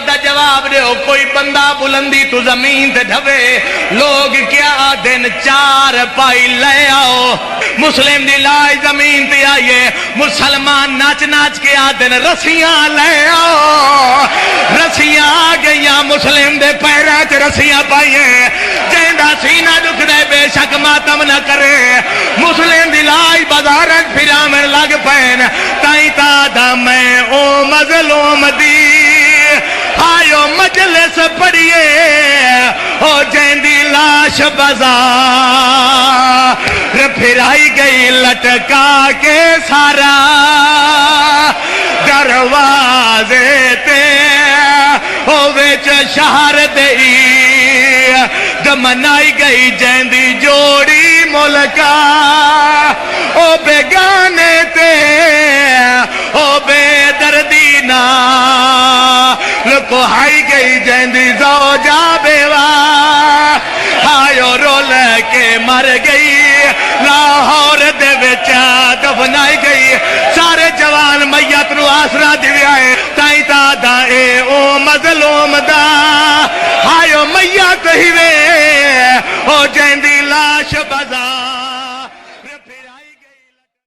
دا جواب دے ہو کوئی بندہ بلندی تو زمین تے ڈھوے لوگ کیا دن چار پائی لے آؤ مسلم دی لائی زمین تے آئیے مسلمان ناچ ناچ کے آدن رسیاں لے آؤ رسیاں آ گئیاں مسلم دے پیرہ تے رسیاں پائیے جہندہ سینہ دکھ دے بے شک ماتم نہ کرے مسلم دی لائی بازارت پھرامن لگ پین تائیں تادا میں او مظلوم دی آئیو مجلس پڑھئے او جہندی لاش بازار پھرائی گئی لٹکا کے سارا دروازے تے او ویچ شہر دئی دمنائی گئی جہندی جوڑی ملکا او بیگانے تے او بے دردی نا لکو ہائی گئی جہندی زوجہ بیوہ آئیو رول کے مر گئی لاہور دے وچا دفنائی گئی سارے جوان میت نو آسرا دیوی آئے تائیں دادا اے او مظلوم دا آئیو میت ہی وے او جہندی لاش بازار